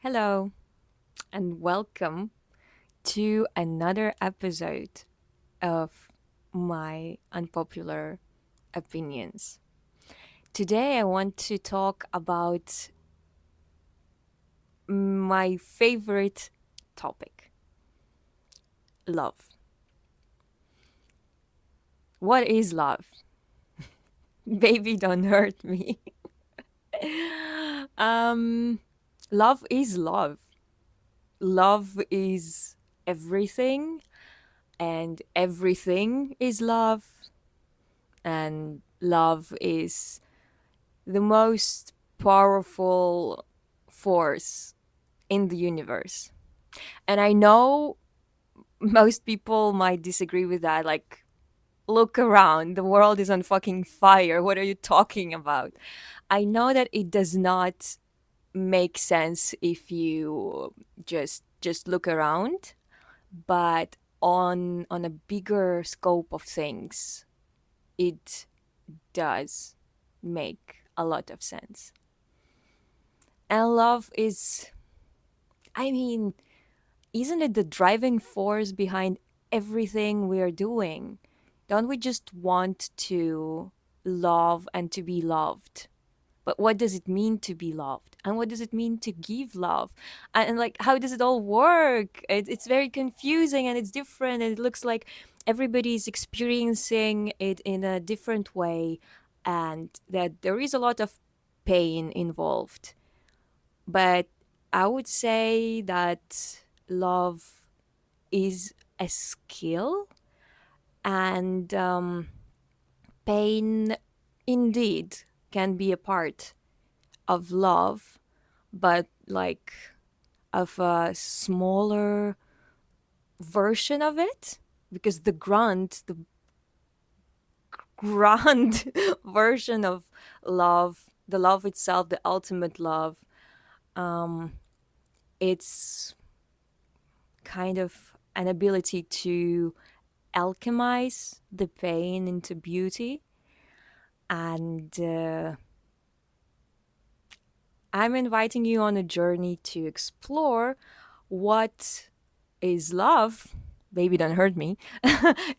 Hello, and welcome to another episode of my unpopular opinions. Today, I want to talk about my favorite topic, love. What is love? Baby, don't hurt me. um, love is love. Love is everything, and everything is love, and love is the most powerful force in the universe. And I know most people might disagree with that. Like, look around. The world is on fucking fire. What are you talking about? I know that it does not make sense if you just look around, but on a bigger scope of things, it does make a lot of sense. And love is, I mean, isn't it the driving force behind everything we are doing? Don't we just want to love and to be loved? But what does it mean to be loved? And what does it mean to give love? And like, how does it all work? It's very confusing and it's different. And it looks like everybody's experiencing it in a different way. And that there is a lot of pain involved. But I would say that love is a skill, and pain indeed can be a part of love, but like of a smaller version of it, because the grand version of love, the love itself, the ultimate love, um, it's kind of an ability to alchemize the pain into beauty. And I'm inviting you on a journey to explore what is love. Baby, don't hurt me,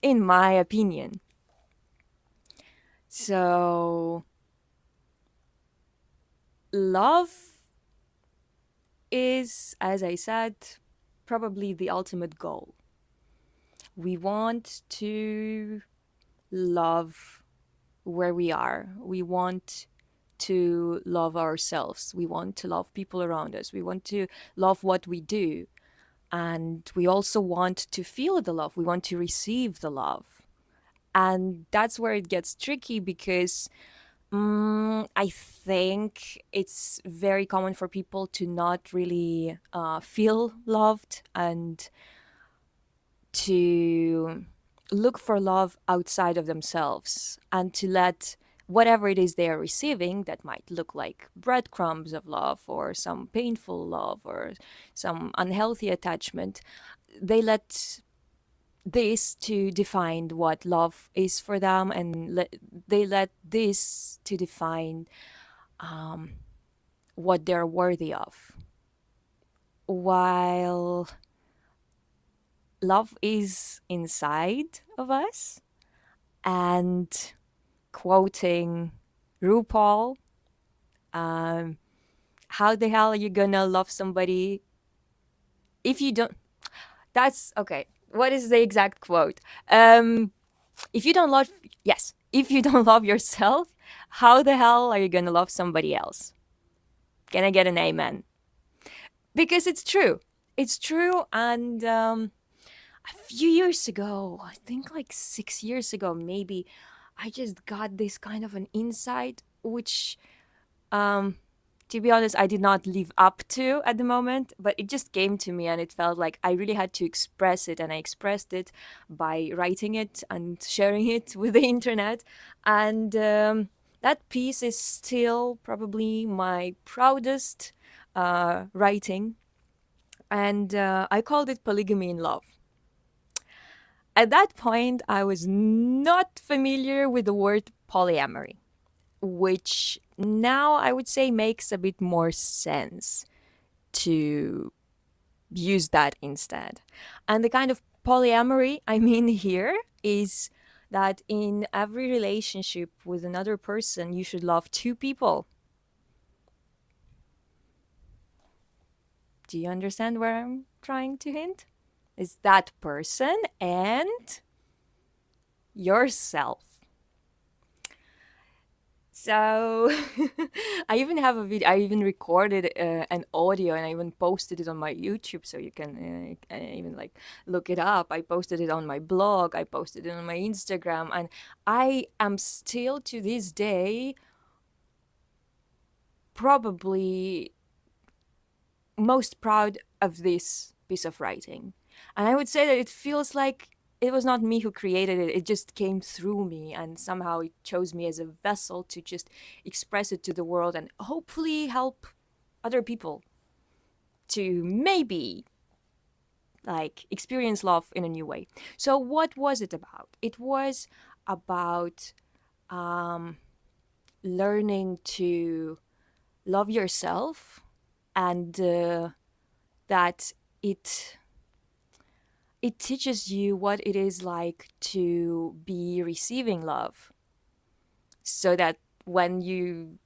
in my opinion. So, love is, as I said, probably the ultimate goal. We want to love where we are. We want to love ourselves. We want to love people around us. We want to love what we do. And we also want to feel the love. We want to receive the love. And that's where it gets tricky because I think it's very common for people to not really feel loved and to look for love outside of themselves and to let whatever it is they are receiving that might look like breadcrumbs of love or some painful love or some unhealthy attachment, they let this to define what love is for them, and they let this to define um, what they're worthy of, while love is inside of us. And quoting RuPaul, um, how the hell are you gonna love somebody if you don't? That's okay. What is the exact quote? If you don't love, yes, if you don't love yourself, how the hell are you gonna love somebody else? Can I get an amen? Because it's true. It's true. And a few years ago, I think like 6 years ago, maybe, I just got this kind of an insight, which um, to be honest, I did not live up to at the moment, but it just came to me and it felt like I really had to express it. And I expressed it by writing it and sharing it with the internet. And that piece is still probably my proudest writing. And I called it Polygamy in Love. At that point, I was not familiar with the word polyamory, which now I would say makes a bit more sense. to use that instead. And the kind of polyamory I mean here is that in every relationship with another person, you should love two people. Do you understand where I'm trying to hint? Is that person and yourself. So I even have a video. I even recorded an audio and I even posted it on my YouTube, so you can even like look it up. I posted it on my blog. I posted it on my Instagram, and I am still to this day probably most proud of this piece of writing. And I would say that it feels like it was not me who created it. It just came through me, and somehow it chose me as a vessel to just express it to the world and hopefully help other people to maybe like experience love in a new way. So what was it about? It was about um, learning to love yourself, and that it it teaches you what it is like to be receiving love, so that when you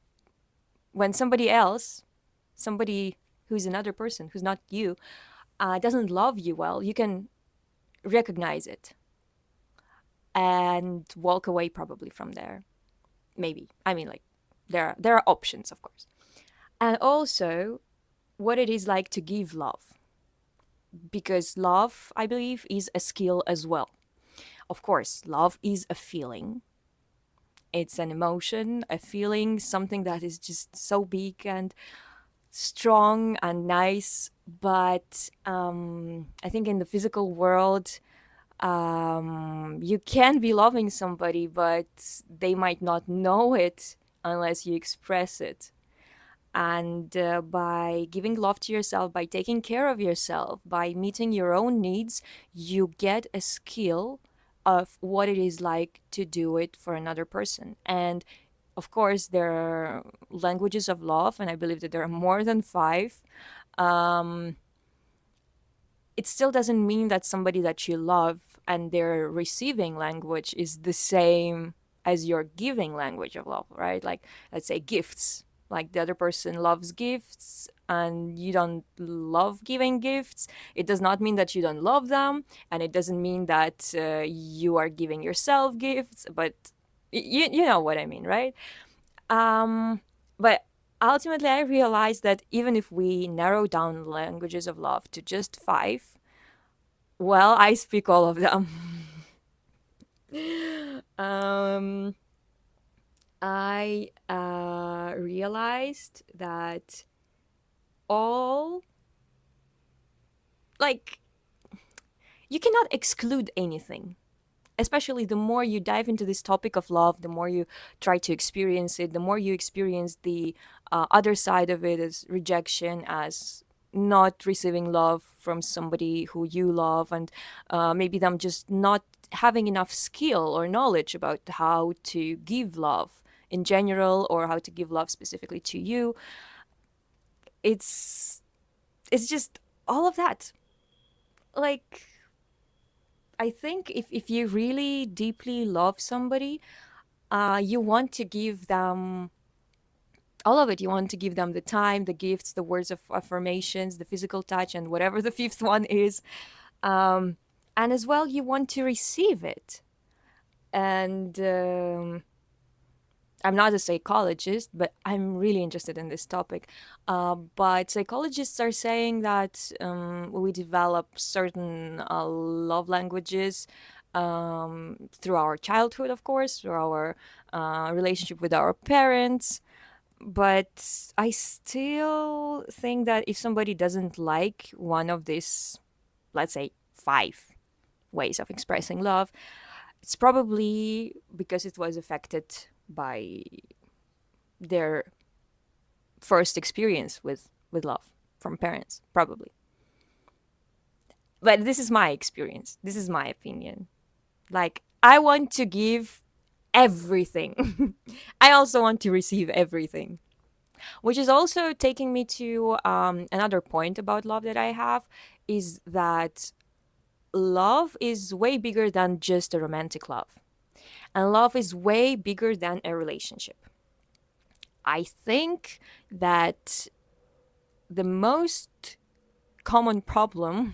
when somebody else, somebody who's another person who's not you, doesn't love you well, you can recognize it and walk away probably from there. Maybe, I mean, like, there are options, of course. And also what it is like to give love, because love, I believe, is a skill as well. Of course, love is a feeling. It's an emotion, a feeling, something that is just so big and strong and nice. But I think in the physical world, you can be loving somebody, but they might not know it unless you express it. And by giving love to yourself, by taking care of yourself, by meeting your own needs, you get a skill of what it is like to do it for another person. And of course, there are languages of love, and I believe that there are more than five. Um, it still doesn't mean that somebody that you love and their receiving language is the same as your giving language of love, right? Like, let's say gifts. Like, the other person loves gifts and you don't love giving gifts. It does not mean that you don't love them, and it doesn't mean that you are giving yourself gifts, but you know what I mean, right? But ultimately, I realized that even if we narrow down languages of love to just five, well, I speak all of them. um, I realized that all, like, you cannot exclude anything. Especially the more you dive into this topic of love, the more you try to experience it, the more you experience the other side of it as rejection, as not receiving love from somebody who you love, and maybe them just not having enough skill or knowledge about how to give love in general, or how to give love specifically to you. It's it's just all of that. Like, I think if you really deeply love somebody, you want to give them all of it. You want to give them the time, the gifts, the words of affirmations, the physical touch, and whatever the fifth one is. Um, and as well, you want to receive it. And I'm not a psychologist, but I'm really interested in this topic. But psychologists are saying that we develop certain love languages through our childhood, of course, through our relationship with our parents. But I still think that if somebody doesn't like one of these, let's say, five ways of expressing love, it's probably because it was affected by their first experience with love from parents, probably. But this is my experience. This is my opinion. Like, I want to give everything. I also want to receive everything. Which is also taking me to another point about love that I have, is that love is way bigger than just a romantic love. And love is way bigger than a relationship. I think that the most common problem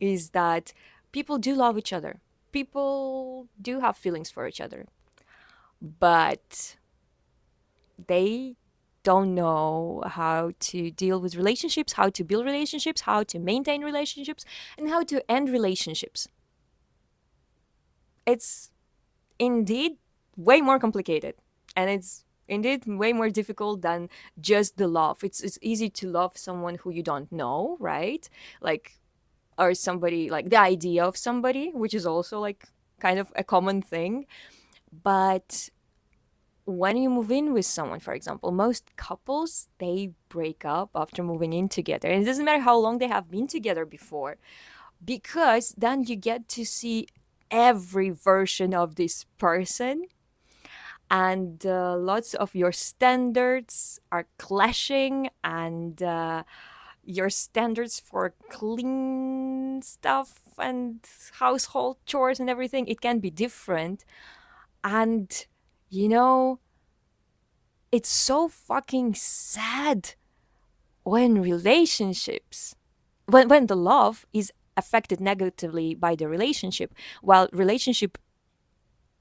is that people do love each other. People do have feelings for each other, but they don't know how to deal with relationships, how to build relationships, how to maintain relationships, and how to end relationships. It's indeed way more complicated, and it's indeed way more difficult than just the love. It's easy to love someone who you don't know, right? Like, or somebody, like the idea of somebody, which is also like kind of a common thing. But when you move in with someone, for example, most couples, they break up after moving in together, and it doesn't matter how long they have been together before, because then you get to see every version of this person, and lots of your standards are clashing, and your standards for clean stuff and household chores and everything, it can be different. And you know, it's so fucking sad when relationships, when the love is affected negatively by the relationship, while relationship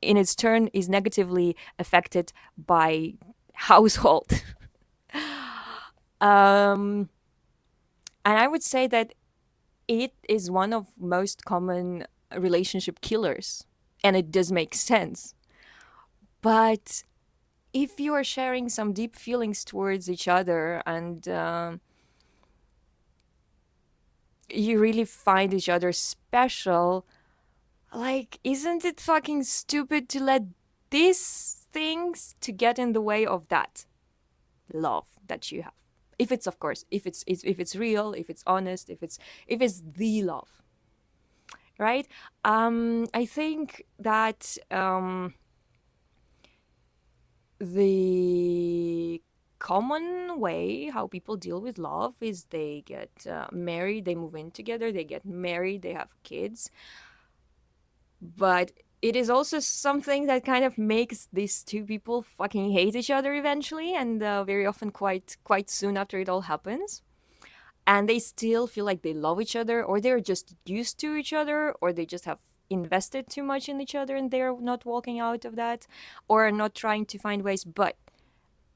in its turn is negatively affected by household. um and I would say that it is one of most common relationship killers, and it does make sense. But if you are sharing some deep feelings towards each other, and you really find each other special, like, isn't it fucking stupid to let these things to get in the way of that love that you have? If it's, of course, if it's real, if it's honest, if it's the love, right? I think that the common way how people deal with love is they get married, they move in together, they get married, they have kids. But it is also something that kind of makes these two people fucking hate each other eventually, and very often quite soon after it all happens. And they still feel like they love each other, or they're just used to each other, or they just have invested too much in each other and they're not walking out of that, or are not trying to find ways. But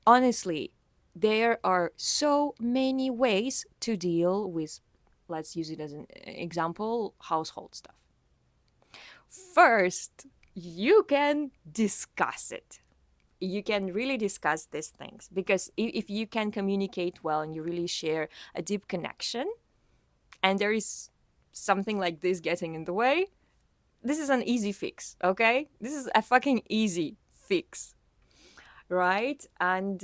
honestly, there are so many ways to deal with, let's use it as an example, household stuff. First, you can discuss it. You can really discuss these things, because if you can communicate well and you really share a deep connection, and there is something like this getting in the way, this is an easy fix, okay? This is a fucking easy fix, right? And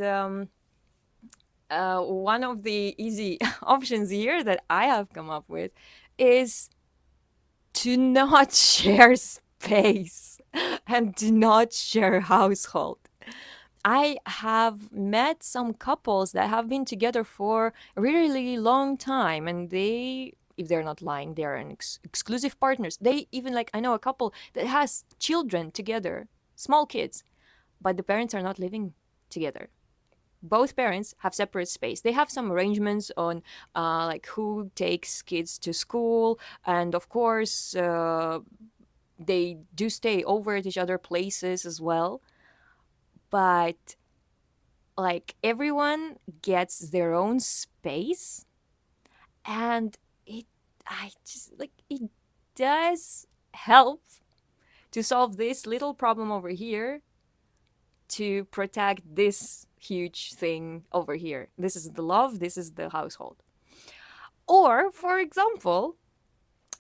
one of the easy options here that I have come up with is to not share space and do not share household. I have met some couples that have been together for a really long time, and they, if they're not lying, they're an exclusive partners. They even, like, I know a couple that has children together, small kids, but the parents are not living together. Both parents have separate space. They have some arrangements on like who takes kids to school, and of course they do stay over at each other places as well. But like, everyone gets their own space, and it, I just like, it does help to solve this little problem over here, to protect this huge thing over here. This is the love, this is the household. Or, for example,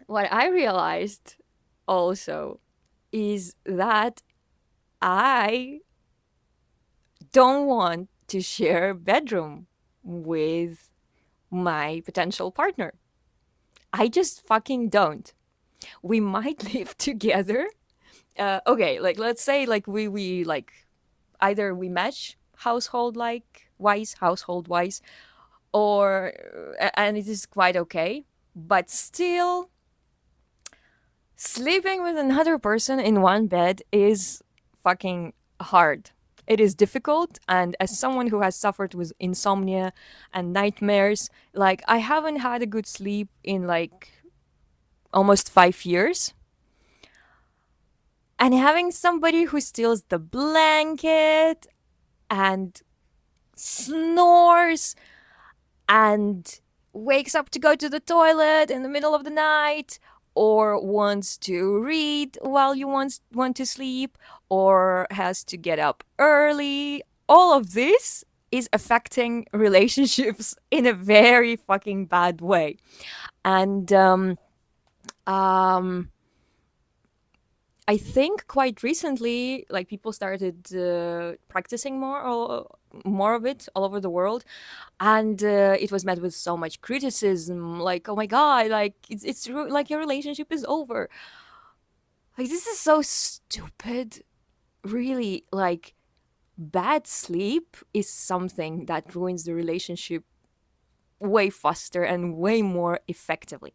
what I realized also is that I don't want to share a bedroom with my potential partner. I just fucking don't. We might live together. Okay, like, let's say like we like either we match household like wise, household wise, or and it is quite okay. But still, sleeping with another person in one bed is fucking hard. It is difficult, and as someone who has suffered with insomnia and nightmares, like I haven't had a good sleep in like almost 5 years. And having somebody who steals the blanket and snores and wakes up to go to the toilet in the middle of the night, or wants to read while you want to sleep, or has to get up early, all of this is affecting relationships in a very fucking bad way. And um I think quite recently, like people started practicing more of it all over the world, and it was met with so much criticism. Like, oh my god, like like your relationship is over. Like this is so stupid. Really, like bad sleep is something that ruins the relationship way faster and way more effectively.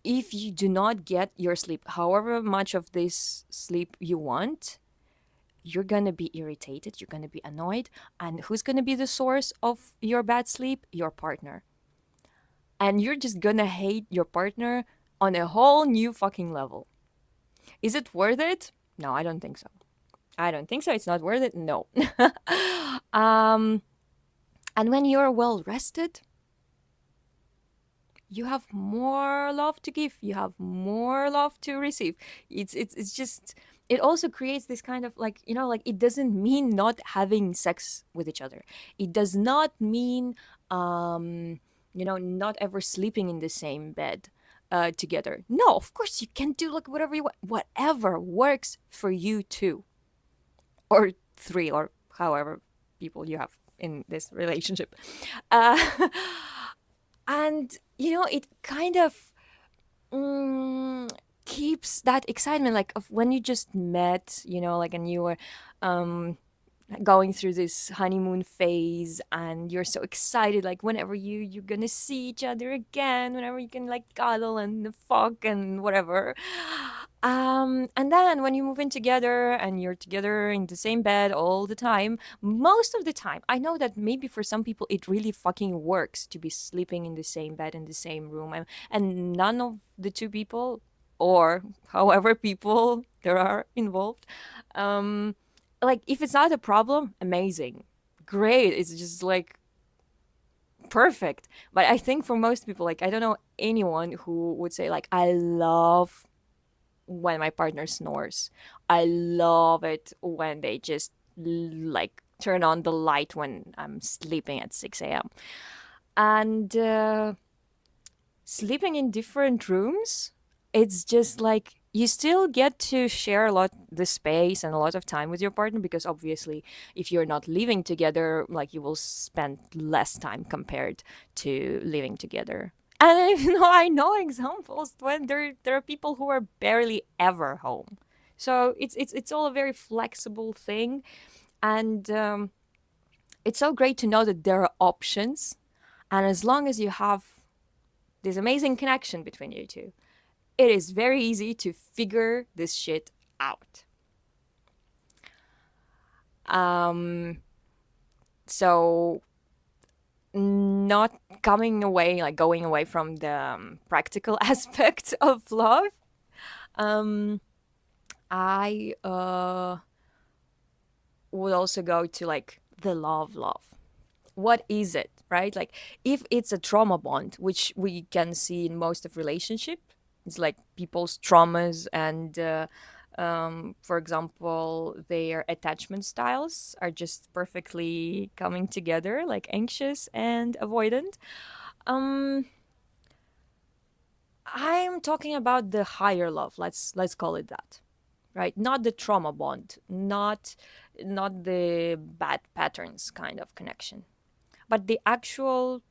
If you do not get your sleep, however much of this sleep you want, you're gonna be irritated, you're gonna be annoyed, and who's gonna be the source of your bad sleep? Your partner. And you're just gonna hate your partner on a whole new fucking level. Is it worth it? No, I don't think so. I don't think so. It's not worth it. No. um, and when you're well rested, you have more love to give, you have more love to receive. It's just, it also creates this kind of like, like it doesn't mean not having sex with each other. It does not mean not ever sleeping in the same bed together. No, of course you can do like whatever you want, whatever works for you two or three or however people you have in this relationship. uh and it kind of keeps that excitement, like of when you just met, like, and you were um going through this honeymoon phase, and you're so excited, like whenever you're gonna see each other again, whenever you can like cuddle and fuck and whatever. And then when you move in together and you're together in the same bed all the time, most of the time, I know that maybe for some people it really fucking works to be sleeping in the same bed in the same room, and none of the two people, or however people there are involved, um like if it's not a problem, amazing, great, it's just like perfect. But I think for most people, like I don't know anyone who would say like, I love when my partner snores, I love it when they just like turn on the light when I'm sleeping at 6 a.m. And sleeping in different rooms, it's just like you still get to share a lot the space and a lot of time with your partner, because obviously if you're not living together, like you will spend less time compared to living together. And I know examples when there are people who are barely ever home. So it's all a very flexible thing. And it's so great to know that there are options, and as long as you have this amazing connection between you two, it is very easy to figure this shit out. Um, so not going away from the practical aspect of love, um, I would also go to like the love. What is it, right? Like if it's a trauma bond, which we can see in most of relationship, it's like people's traumas and for example, their attachment styles are just perfectly coming together, like anxious and avoidant. um I'm talking about the higher love, let's call it that, right? Not the trauma bond, not the bad patterns kind of connection, but the actual,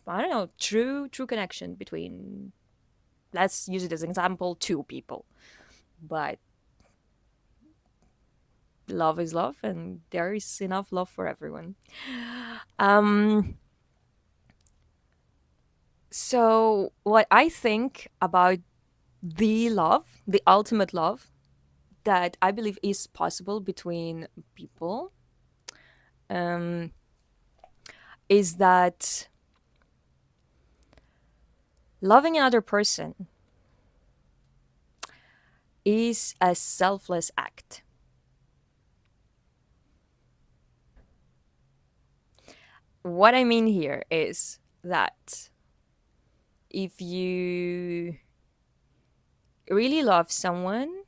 I don't know, true connection between, let's use it as an example, two people. But love is love, and there is enough love for everyone. Um, so, what I think about the love, the ultimate love that I believe is possible between people, um, is that loving another person is a selfless act. What I mean here is that if you really love someone,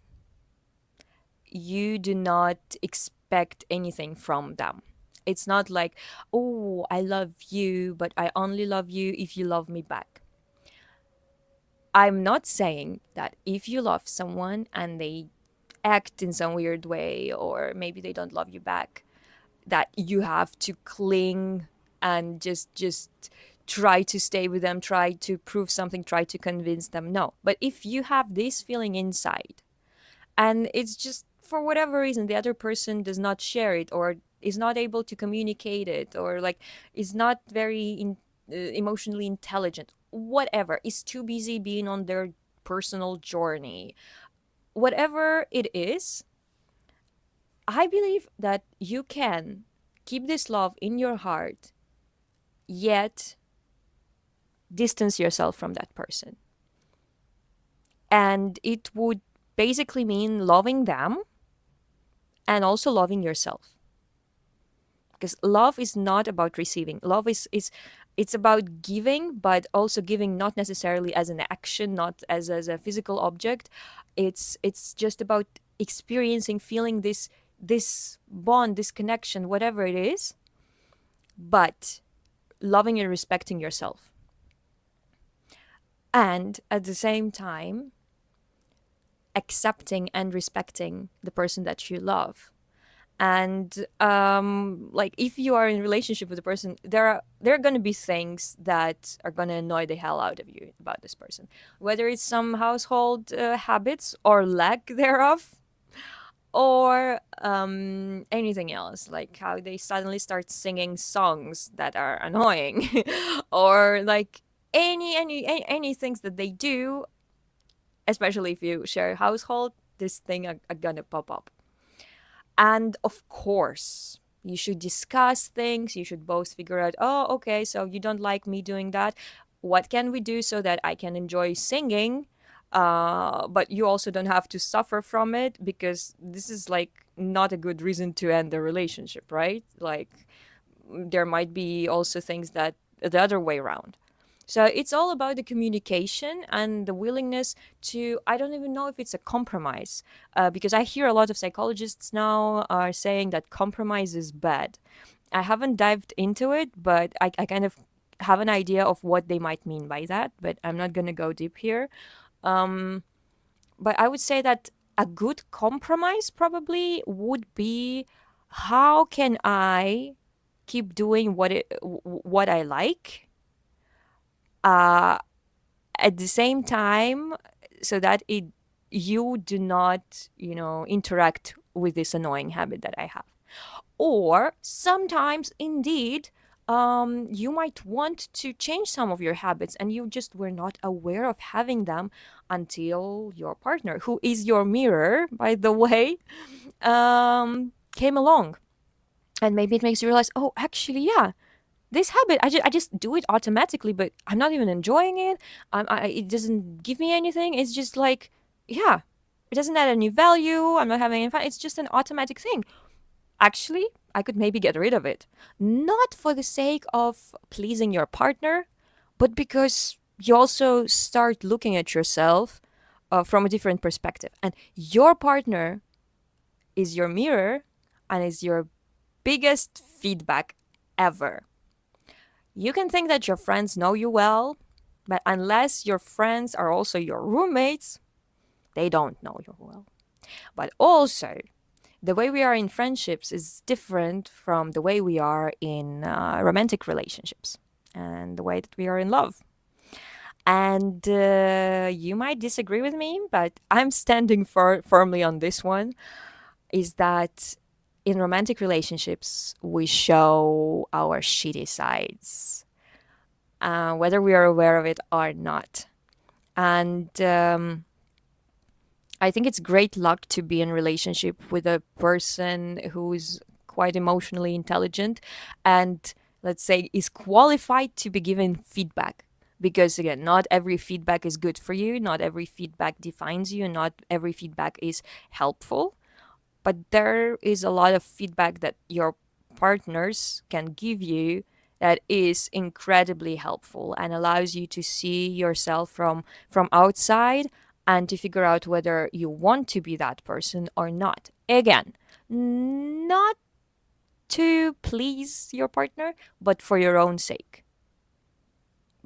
you do not expect anything from them. It's not like, oh, I love you, but I only love you if you love me back. I'm not saying that if you love someone and they act in some weird way, or maybe they don't love you back, that you have to cling and just try to stay with them, try to prove something, try to convince them. No. But if you have this feeling inside, and it's just for whatever reason the other person does not share it, or is not able to communicate it, or like is not very emotionally intelligent, whatever, is too busy being on their personal journey, whatever it is, I believe that you can keep this love in your heart, yet distance yourself from that person. And it would basically mean loving them and also loving yourself. Because love is not about receiving. Love is it's about giving, but also giving not necessarily as an action, not as a physical object. It's just about experiencing, feeling this bond, this connection, whatever it is, but loving and respecting yourself. And at the same time, accepting and respecting the person that you love. And like if you are in a relationship with a person, there are going to be things that are going to annoy the hell out of you about this person, whether it's some household habits or lack thereof, or anything else, like how they suddenly start singing songs that are annoying, or like any things that they do, especially if you share a household, this thing are gonna pop up. And of course, you should discuss things. You should both figure out, oh, okay, so you don't like me doing that. What can we do so that I can enjoy singing? But you also don't have to suffer from it, because this is like not a good reason to end the relationship, right? Like, there might be also things that the other way around. So it's all about the communication and the willingness to, I don't even know if it's a compromise, because I hear a lot of psychologists now are saying that compromise is bad. I haven't dived into it, but I kind of have an idea of what they might mean by that, but I'm not going to go deep here. Um, but I would say that a good compromise probably would be, how can I keep doing what I like, uh, at the same time, so that it you do not, interact with this annoying habit that I have. Or sometimes indeed, you might want to change some of your habits, and you just were not aware of having them until your partner, who is your mirror, by the way, came along. And maybe it makes you realize, oh, actually, yeah, this habit, I just do it automatically, but I'm not even enjoying it. It doesn't give me anything. It's just like, yeah, it doesn't add any value. I'm not having any fun. It's just an automatic thing. Actually, I could maybe get rid of it. Not for the sake of pleasing your partner, but because you also start looking at yourself from a different perspective. And your partner is your mirror and is your biggest feedback ever. You can think that your friends know you well, but unless your friends are also your roommates, they don't know you well. But also, the way we are in friendships is different from the way we are in romantic relationships and the way that we are in love. And you might disagree with me, but I'm standing firmly on this one, is that in romantic relationships, we show our shitty sides, whether we are aware of it or not. And I think it's great luck to be in relationship with a person who is quite emotionally intelligent and, let's say, is qualified to be given feedback. Because again, not every feedback is good for you, not every feedback defines you, and not every feedback is helpful. But there is a lot of feedback that your partners can give you that is incredibly helpful and allows you to see yourself from outside and to figure out whether you want to be that person or not. Again, not to please your partner, but for your own sake.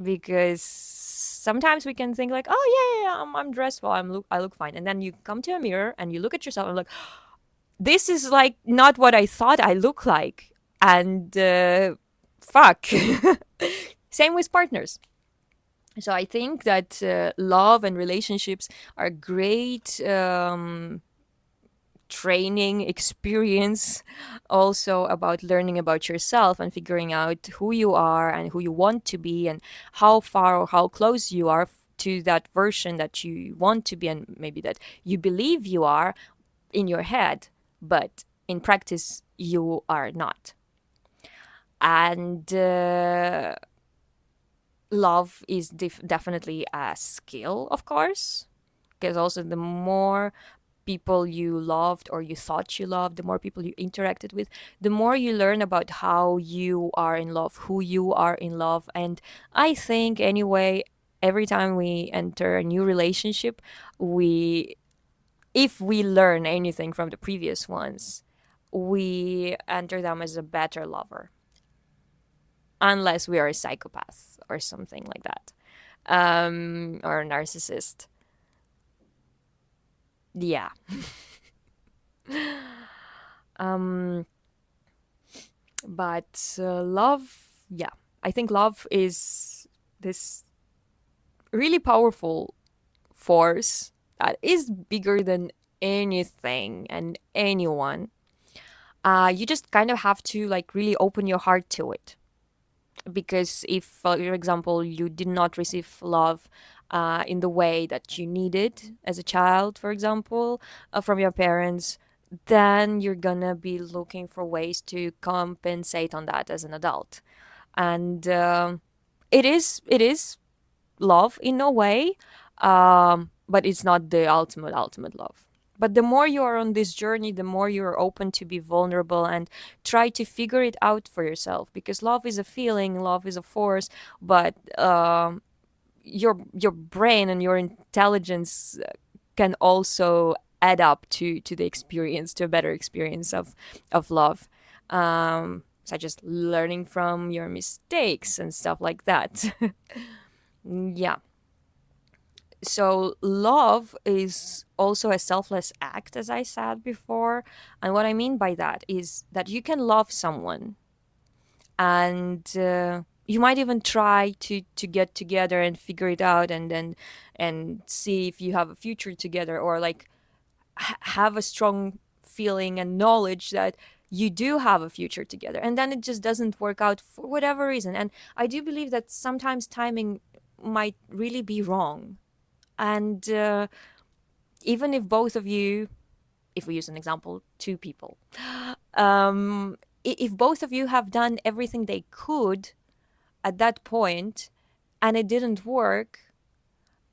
Because sometimes we can think like, oh yeah, yeah, yeah, I'm dressed well, I look fine, and then you come to a mirror and you look at yourself and like, this is like not what I thought I look like. And fuck. Same with partners. So I think that love and relationships are great training experience, also about learning about yourself and figuring out who you are and who you want to be and how far or how close you are to that version that you want to be and maybe that you believe you are in your head, but in practice, you are not. And love is definitely a skill, of course, because also the more people you loved or you thought you loved, the more people you interacted with, the more you learn about how you are in love, who you are in love. And I think, anyway, every time we enter a new relationship, we if we learn anything from the previous ones, we enter them as a better lover, unless we are a psychopath or something like that, or a narcissist. Yeah. um, but love, yeah, I think love is this really powerful force that is bigger than anything and anyone. You just kind of have to like really open your heart to it, because if, for example, you did not receive love in the way that you needed as a child, for example, from your parents, then you're gonna be looking for ways to compensate on that as an adult. And it is love in a way, but it's not the ultimate love. But the more you are on this journey, the more you're open to be vulnerable and try to figure it out for yourself. Because love is a feeling, love is a force, but your brain and your intelligence can also add up to the experience, to a better experience of love, such as learning from your mistakes and stuff like that. Yeah. So love is also a selfless act, as I said before. And what I mean by that is that you can love someone, and you might even try to get together and figure it out, and then and see if you have a future together, or like have a strong feeling and knowledge that you do have a future together, and then it just doesn't work out for whatever reason. And I do believe that sometimes timing might really be wrong. And even if both of you, if we use an example, two people, if both of you have done everything they could at that point and it didn't work,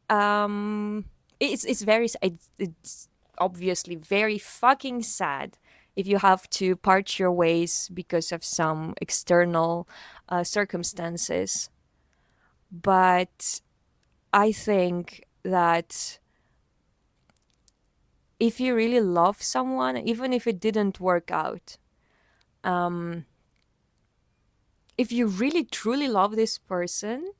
um, it's very it's obviously very fucking sad if you have to part your ways because of some external circumstances. But I think that if you really love someone, even if it didn't work out, um, if you really truly love this person,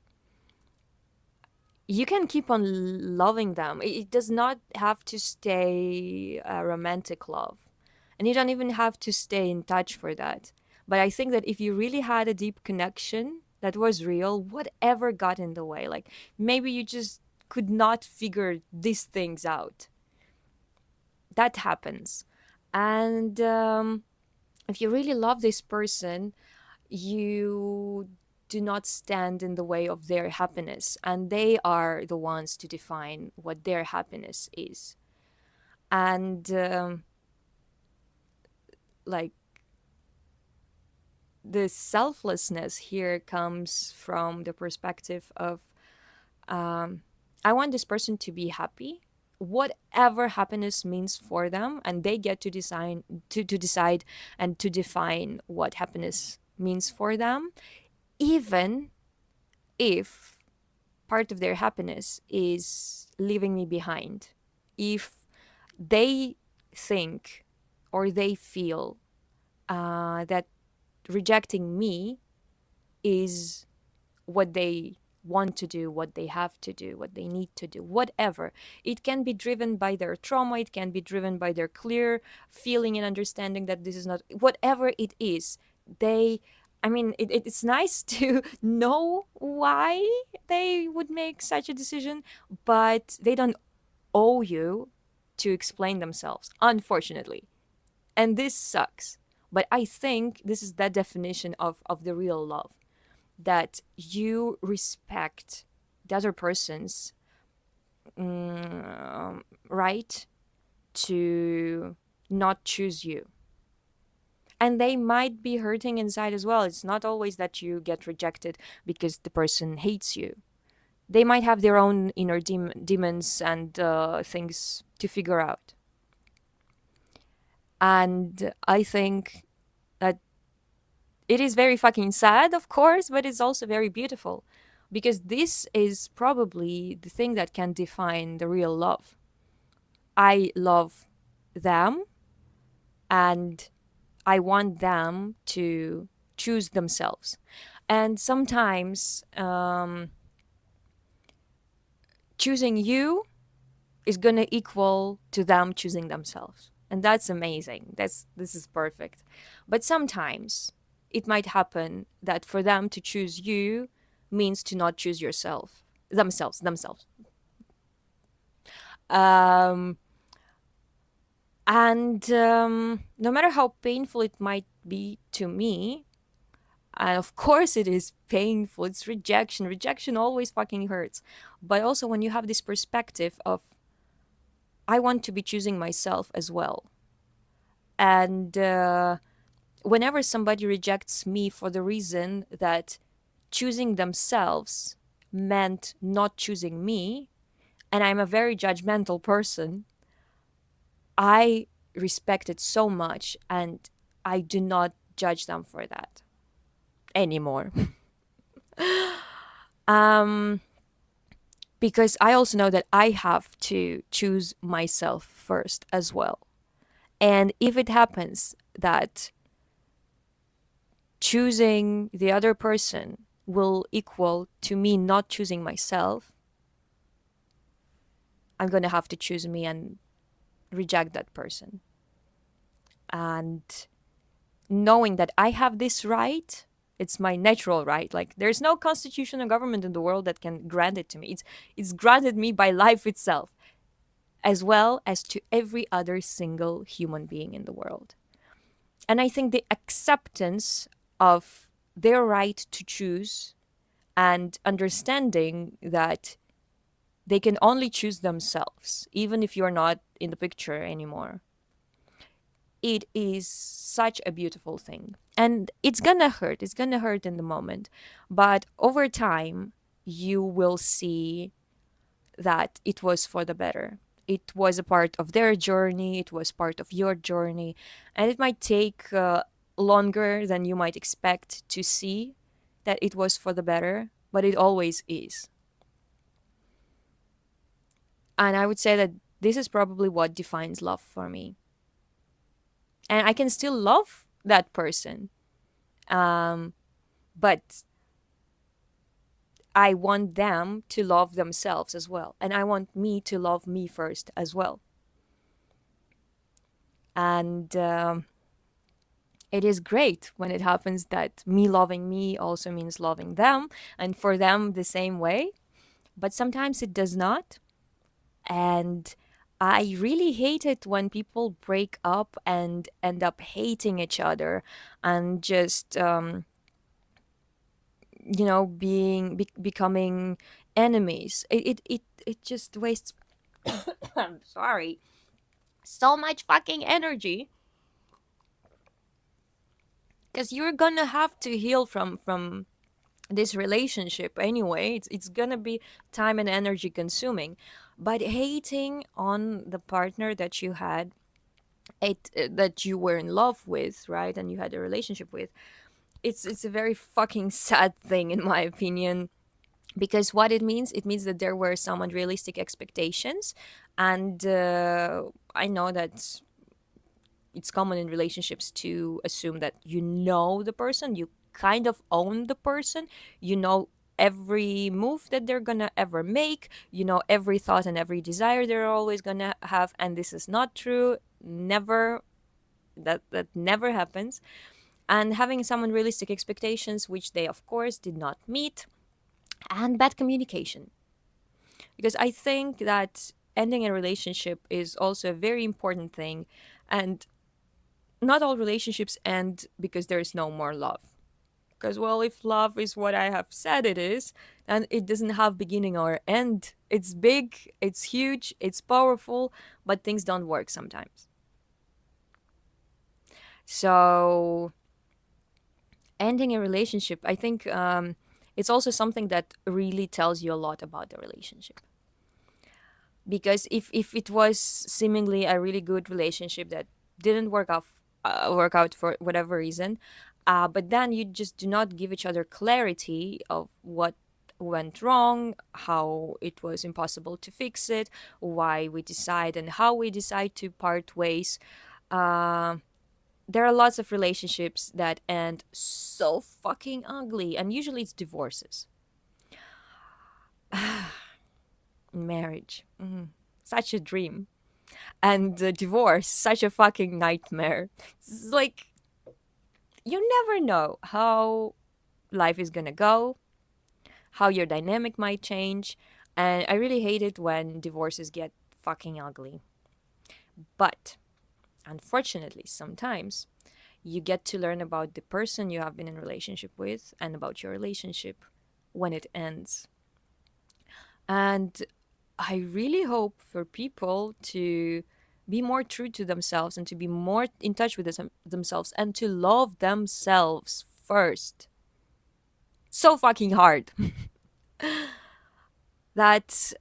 you can keep on loving them. It does not have to stay a romantic love. And you don't even have to stay in touch for that. But I think that if you really had a deep connection that was real, whatever got in the way, like maybe you just could not figure these things out, that happens. And If you really love this person, you do not stand in the way of their happiness, and they are the ones to define what their happiness is. And like, the selflessness here comes from the perspective of, um, I want this person to be happy, whatever happiness means for them, and they get to design to decide and to define what happiness means for them, even if part of their happiness is leaving me behind. If they think or they feel that rejecting me is what they want to do, what they have to do, what they need to do, whatever. It can be driven by their trauma, it can be driven by their clear feeling and understanding that this is not, whatever it is, they, I mean, it's nice to know why they would make such a decision, but they don't owe you to explain themselves, unfortunately. And this sucks. But I think this is the definition of the real love, that you respect the other person's right to not choose you. And they might be hurting inside as well. It's not always that you get rejected because the person hates you. They might have their own inner demons and things to figure out. And I think that it is very fucking sad, of course, but it's also very beautiful, because this is probably the thing that can define the real love. I love them, and I want them to choose themselves. And sometimes choosing you is going to equal to them choosing themselves. And that's amazing. This is perfect. But sometimes it might happen that for them to choose you means to not choose yourself, themselves. Um, and no matter how painful it might be to me, and of course it is painful, it's rejection. Rejection always fucking hurts. But also when you have this perspective of, I want to be choosing myself as well. And whenever somebody rejects me for the reason that choosing themselves meant not choosing me, and I'm a very judgmental person, I respect it so much, and I do not judge them for that anymore. um, because I also know that I have to choose myself first as well. And if it happens that choosing the other person will equal to me not choosing myself, I'm going to have to choose me and reject that person. And knowing that I have this right, it's my natural right. Like, there's no constitution or government in the world that can grant it to me. It's granted me by life itself, as well as to every other single human being in the world. And I think the acceptance of their right to choose and understanding that they can only choose themselves, even if you're not in the picture anymore, it is such a beautiful thing. And it's gonna hurt. It's gonna hurt in the moment. But over time, you will see that it was for the better. It was a part of their journey, it was part of your journey, and it might take longer than you might expect to see that it was for the better, but it always is. And I would say that this is probably what defines love for me. And I can still love that person, um, but I want them to love themselves as well. And I want me to love me first as well. And it is great when it happens that me loving me also means loving them, and for them the same way. But sometimes it does not. And I really hate it when people break up and end up hating each other and just becoming enemies. It just wastes I'm sorry, so much fucking energy, because you're gonna have to heal from this relationship anyway. It's gonna be time and energy consuming. But hating on the partner that you had, that you were in love with, right, and you had a relationship with, it's a very fucking sad thing in my opinion. Because what it means that there were some unrealistic expectations. And I know that it's common in relationships to assume that you know the person, you kind of own the person, you know every move that they're gonna ever make, you know every thought and every desire they're always gonna have. And this is not true. Never. That never happens. And having some unrealistic expectations which they of course did not meet, and bad communication. Because I think that ending a relationship is also a very important thing. And not all relationships end because there is no more love. Because, well, if love is what I have said it is, and it doesn't have beginning or end, it's big, it's huge, it's powerful, but things don't work sometimes. So, ending a relationship, I think it's also something that really tells you a lot about the relationship. Because if it was seemingly a really good relationship that didn't work out for whatever reason, but then you just do not give each other clarity of what went wrong, how it was impossible to fix it, why we decide and how we decide to part ways. uh, there are lots of relationships that end so fucking ugly, and usually it's divorces. Marriage, such a dream. And divorce, such a fucking nightmare. It's like you never know how life is gonna go, how your dynamic might change. And I really hate it when divorces get fucking ugly. But unfortunately, sometimes you get to learn about the person you have been in a relationship with and about your relationship when it ends. And I really hope for people to be more true to themselves and to be more in touch with themselves and to love themselves first. So fucking hard. That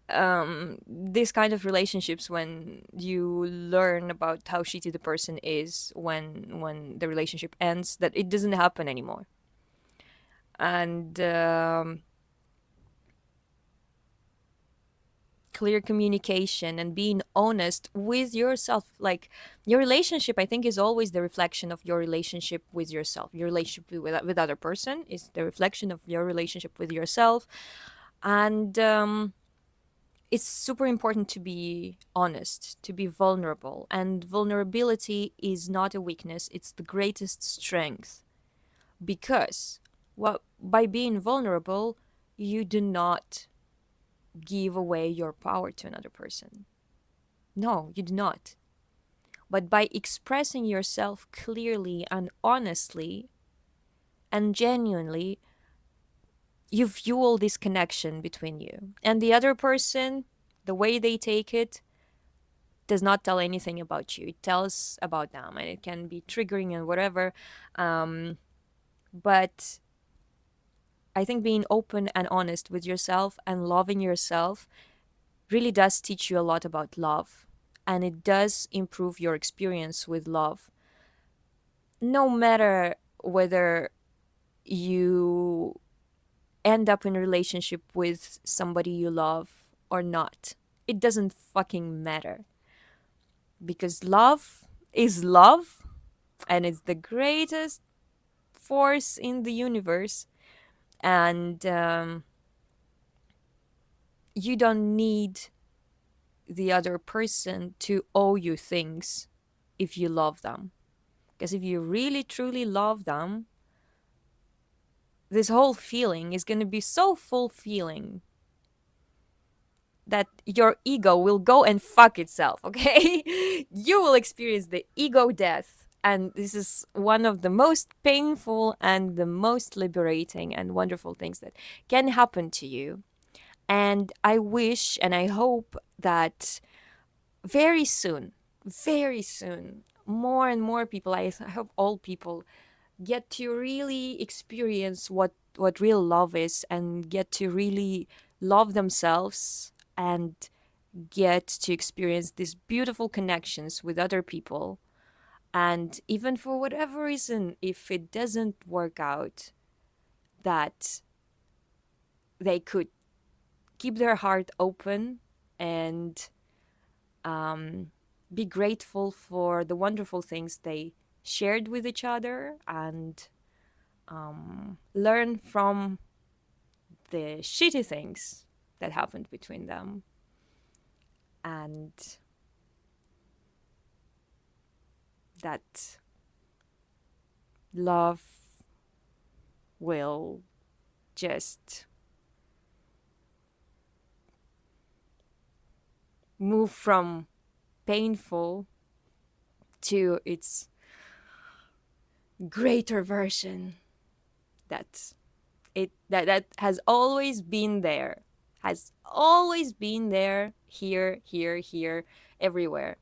this kind of relationships, when you learn about how shitty the person is when the relationship ends, that it doesn't happen anymore. And clear communication and being honest with yourself. Like, your relationship, I think, is always the reflection of your relationship with yourself. Your relationship with other person is the reflection of your relationship with yourself. And it's super important to be honest, to be vulnerable. And vulnerability is not a weakness, it's the greatest strength. Because, well, by being vulnerable, you do not give away your power to another person. No, you do not. But by expressing yourself clearly and honestly and genuinely, you fuel this connection between you. And the other person, the way they take it, does not tell anything about you. It tells about them, and it can be triggering and whatever. Um, but I think being open and honest with yourself and loving yourself really does teach you a lot about love. And it does improve your experience with love. No matter whether you end up in a relationship with somebody you love or not, it doesn't fucking matter. Because love is love, and it's the greatest force in the universe. And you don't need the other person to owe you things if you love them. Because if you really truly love them, this whole feeling is going to be so fulfilling. that your ego will go and fuck itself, okay? You will experience the ego death. And this is one of the most painful and the most liberating and wonderful things that can happen to you. And I wish and I hope that very soon, more and more people, I hope all people get to really experience what real love is and get to really love themselves and get to experience these beautiful connections with other people. And even for whatever reason, if it doesn't work out, that they could keep their heart open and be grateful for the wonderful things they shared with each other and learn from the shitty things that happened between them. And that love will just move from painful to its greater version, that that has always been there, has always been there, here, everywhere.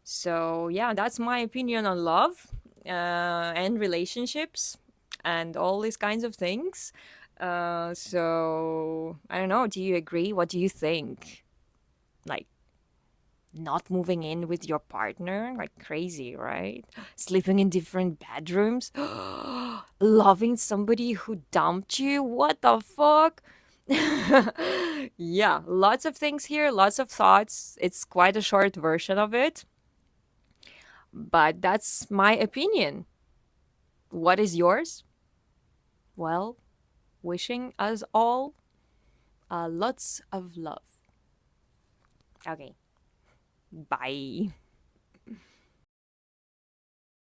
So yeah, that's my opinion on love and relationships and all these kinds of things. So I don't know, do you agree? What do you think? Like, not moving in with your partner, like crazy, right? Sleeping in different bedrooms, loving somebody who dumped you, what the fuck? Yeah, lots of things here, lots of thoughts. It's quite a short version of it, but that's my opinion. What is yours? Well, wishing us all lots of love. Okay, bye.